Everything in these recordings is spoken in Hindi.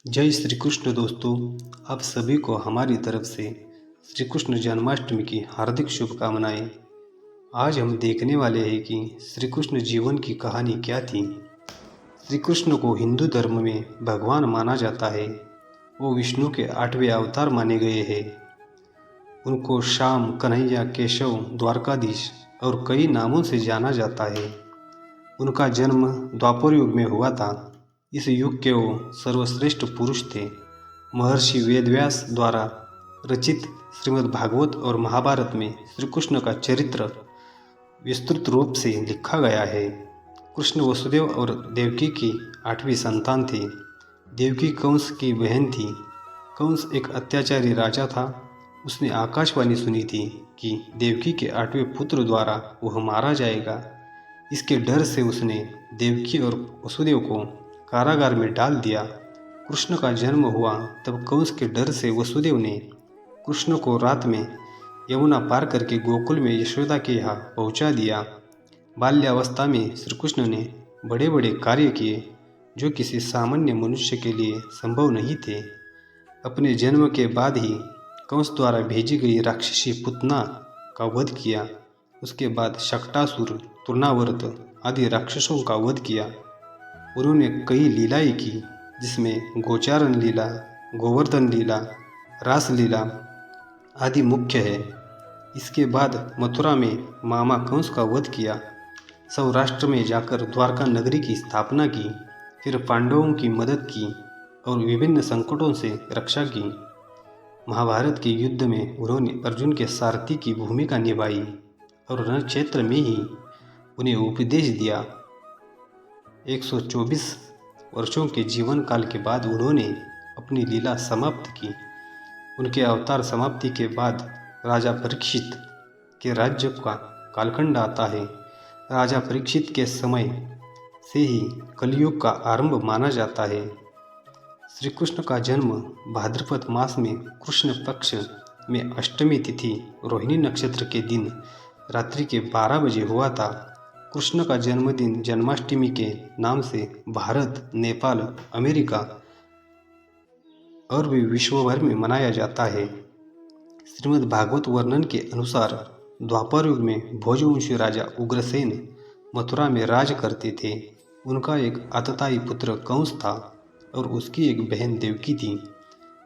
जय श्री कृष्ण दोस्तों। आप सभी को हमारी तरफ से श्री कृष्ण जन्माष्टमी की हार्दिक शुभकामनाएं। आज हम देखने वाले हैं कि श्री कृष्ण जीवन की कहानी क्या थी। श्री कृष्ण को हिंदू धर्म में भगवान माना जाता है। वो विष्णु के 8वें अवतार माने गए हैं। उनको श्याम, कन्हैया, केशव, द्वारकाधीश और कई नामों से जाना जाता है। उनका जन्म द्वापर युग में हुआ था। इस युग के वो सर्वश्रेष्ठ पुरुष थे। महर्षि वेदव्यास द्वारा रचित श्रीमद् भागवत और महाभारत में श्री कृष्ण का चरित्र विस्तृत रूप से लिखा गया है। कृष्ण वसुदेव और देवकी की 8वीं संतान थे। देवकी कंस की बहन थी। कंस एक अत्याचारी राजा था। उसने आकाशवाणी सुनी थी कि देवकी के 8वें पुत्र द्वारा वह मारा जाएगा। इसके डर से उसने देवकी और वसुदेव को कारागार में डाल दिया। कृष्ण का जन्म हुआ तब कंस के डर से वसुदेव ने कृष्ण को रात में यमुना पार करके गोकुल में यशोदा के यहाँ पहुँचा दिया। बाल्यावस्था में श्री कृष्ण ने बड़े बड़े कार्य किए जो किसी सामान्य मनुष्य के लिए संभव नहीं थे। अपने जन्म के बाद ही कंस द्वारा भेजी गई राक्षसी पुतना का वध किया। उसके बाद शक्टासुर, तृणावर्त आदि राक्षसों का वध किया। उन्होंने कई लीलाएं की जिसमें गोचारण लीला, गोवर्धन लीला, रास लीला आदि मुख्य है। इसके बाद मथुरा में मामा कंस का वध किया। सौराष्ट्र में जाकर द्वारका नगरी की स्थापना की। फिर पांडवों की मदद की और विभिन्न संकटों से रक्षा की। महाभारत के युद्ध में उन्होंने अर्जुन के सारथी की भूमिका निभाई और रण क्षेत्र में ही उन्हें उपदेश दिया। 124 वर्षों के जीवन काल के बाद उन्होंने अपनी लीला समाप्त की। उनके अवतार समाप्ति के बाद राजा परीक्षित के राज्य का कालखंड आता है। राजा परीक्षित के समय से ही कलयुग का आरंभ माना जाता है। श्री कृष्ण का जन्म भाद्रपद मास में कृष्ण पक्ष में अष्टमी तिथि रोहिणी नक्षत्र के दिन रात्रि के 12 बजे हुआ था। कृष्ण का जन्मदिन जन्माष्टमी के नाम से भारत, नेपाल, अमेरिका और भी विश्व भर में मनाया जाता है। श्रीमद् भागवत वर्णन के अनुसार द्वापर युग में भोजवंशी राजा उग्रसेन मथुरा में राज करते थे। उनका एक आतताई पुत्र कंस था और उसकी एक बहन देवकी थी।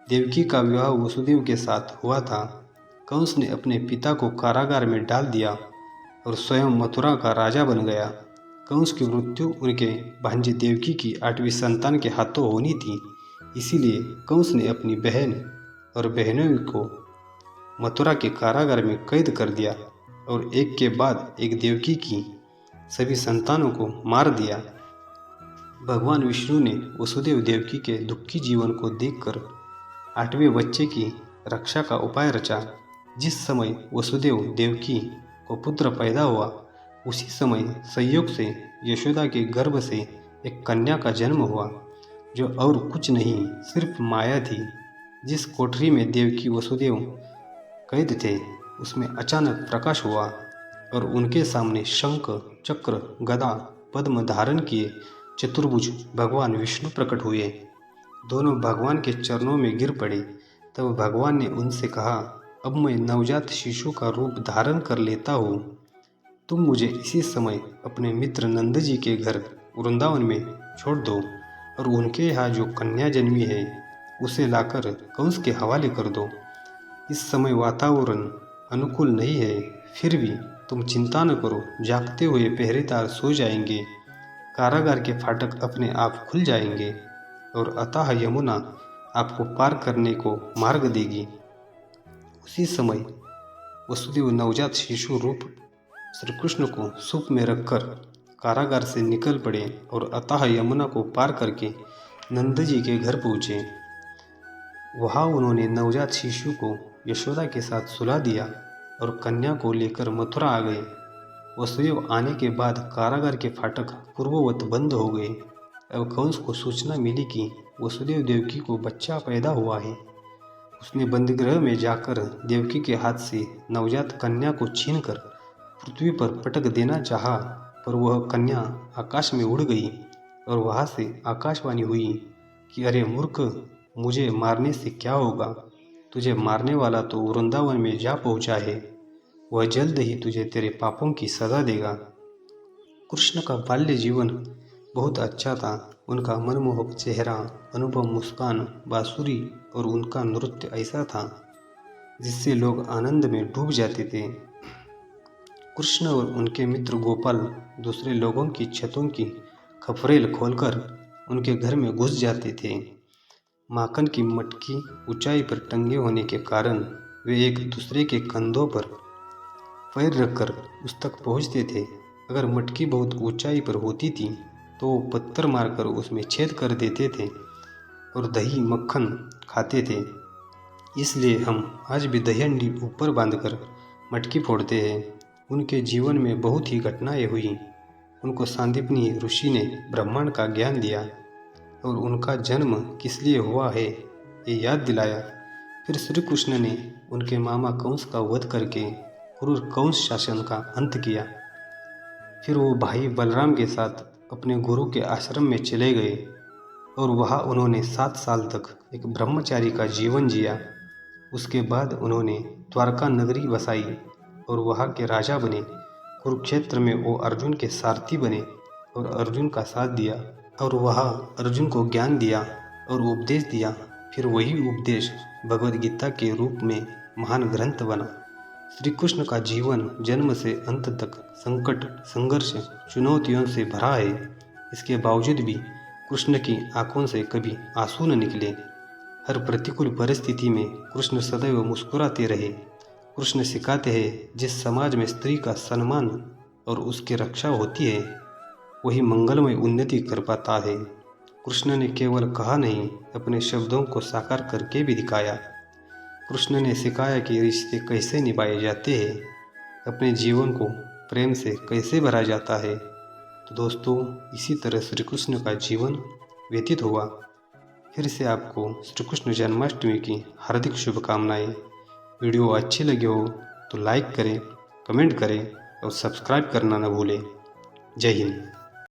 देवकी का विवाह वसुदेव के साथ हुआ था। कंस ने अपने पिता को कारागार में डाल दिया और स्वयं मथुरा का राजा बन गया। कंस की मृत्यु उनके भांजी देवकी की 8वीं संतान के हाथों होनी थी। इसीलिए कंस ने अपनी बहन और बहनों को मथुरा के कारागार में कैद कर दिया और एक के बाद एक देवकी की सभी संतानों को मार दिया। भगवान विष्णु ने वसुदेव देवकी के दुखी जीवन को देखकर 8वें बच्चे की रक्षा का उपाय रचा। जिस समय वसुदेव देवकी को पुत्र पैदा हुआ उसी समय संयोग से यशोदा के गर्भ से एक कन्या का जन्म हुआ जो और कुछ नहीं सिर्फ माया थी। जिस कोठरी में देवकी वसुदेव कैद थे उसमें अचानक प्रकाश हुआ और उनके सामने शंख, चक्र, गदा, पद्म धारण किए चतुर्भुज भगवान विष्णु प्रकट हुए। दोनों भगवान के चरणों में गिर पड़े। तब भगवान ने उनसे कहा, अब मैं नवजात शिशु का रूप धारण कर लेता हूँ। तुम मुझे इसी समय अपने मित्र नंद जी के घर वृंदावन में छोड़ दो और उनके यहाँ जो कन्या जन्मी है उसे लाकर कंस के हवाले कर दो। इस समय वातावरण अनुकूल नहीं है, फिर भी तुम चिंता न करो, जागते हुए पहरेदार सो जाएंगे। कारागार के फाटक अपने आप खुल जाएंगे और अथाह यमुना आपको पार करने को मार्ग देगी। उसी समय वसुदेव नवजात शिशु रूप श्री कृष्ण को सूप में रखकर कारागार से निकल पड़े और अथाह यमुना को पार करके नंद जी के घर पहुँचे। वहाँ उन्होंने नवजात शिशु को यशोदा के साथ सुला दिया और कन्या को लेकर मथुरा आ गए। वसुदेव आने के बाद कारागार के फाटक पूर्ववत बंद हो गए। अब कंस को सूचना मिली कि वसुदेव देवकी को बच्चा पैदा हुआ है। उसने बंदीगृह में जाकर देवकी के हाथ से नवजात कन्या को छीनकर पृथ्वी पर पटक देना चाहा, पर वह कन्या आकाश में उड़ गई और वहाँ से आकाशवाणी हुई, कि अरे मूर्ख, मुझे मारने से क्या होगा? तुझे मारने वाला तो वृंदावन में जा पहुंचा है। वह जल्द ही तुझे तेरे पापों की सजा देगा। कृष्ण का बाल्य जीवन बहुत अच्छा था। उनका मनमोहक चेहरा, अनुपम मुस्कान, बांसुरी और उनका नृत्य ऐसा था जिससे लोग आनंद में डूब जाते थे। कृष्ण और उनके मित्र गोपाल दूसरे लोगों की छतों की खपरेल खोलकर उनके घर में घुस जाते थे। माखन की मटकी ऊंचाई पर टंगे होने के कारण वे एक दूसरे के कंधों पर पैर रखकर उस तक पहुंचते थे। अगर मटकी बहुत ऊंचाई पर होती थी तो वो पत्थर मारकर उसमें छेद कर देते थे और दही मक्खन खाते थे। इसलिए हम आज भी दही हंडी ऊपर बांधकर मटकी फोड़ते हैं। उनके जीवन में बहुत ही घटनाएं हुई। उनको सांदीपनी ऋषि ने ब्रह्मांड का ज्ञान दिया और उनका जन्म किस लिए हुआ है ये याद दिलाया। फिर श्री कृष्ण ने उनके मामा कंस का वध करके क्रूर कंस शासन का अंत किया। फिर वो भाई बलराम के साथ अपने गुरु के आश्रम में चले गए और वहाँ उन्होंने 7 साल तक एक ब्रह्मचारी का जीवन जिया। उसके बाद उन्होंने द्वारका नगरी बसाई और वहाँ के राजा बने। कुरुक्षेत्र में वो अर्जुन के सारथी बने और अर्जुन का साथ दिया और वहाँ अर्जुन को ज्ञान दिया और उपदेश दिया। फिर वही उपदेश भगवद गीता के रूप में महान ग्रंथ बना। श्री कृष्ण का जीवन जन्म से अंत तक संकट, संघर्ष, चुनौतियों से भरा है। इसके बावजूद भी कृष्ण की आंखों से कभी आंसू न निकले। हर प्रतिकूल परिस्थिति में कृष्ण सदैव मुस्कुराते रहे। कृष्ण सिखाते हैं जिस समाज में स्त्री का सम्मान और उसकी रक्षा होती है वही मंगलमय उन्नति कर पाता है। कृष्ण ने केवल कहा नहीं, अपने शब्दों को साकार करके भी दिखाया। कृष्ण ने सिखाया कि रिश्ते कैसे निभाए जाते हैं, अपने जीवन को प्रेम से कैसे भरा जाता है। तो दोस्तों, इसी तरह श्री कृष्ण का जीवन व्यतीत हुआ। फिर से आपको श्री कृष्ण जन्माष्टमी की हार्दिक शुभकामनाएं। वीडियो अच्छी लगी हो तो लाइक करें, कमेंट करें और सब्सक्राइब करना न भूलें। जय हिंद।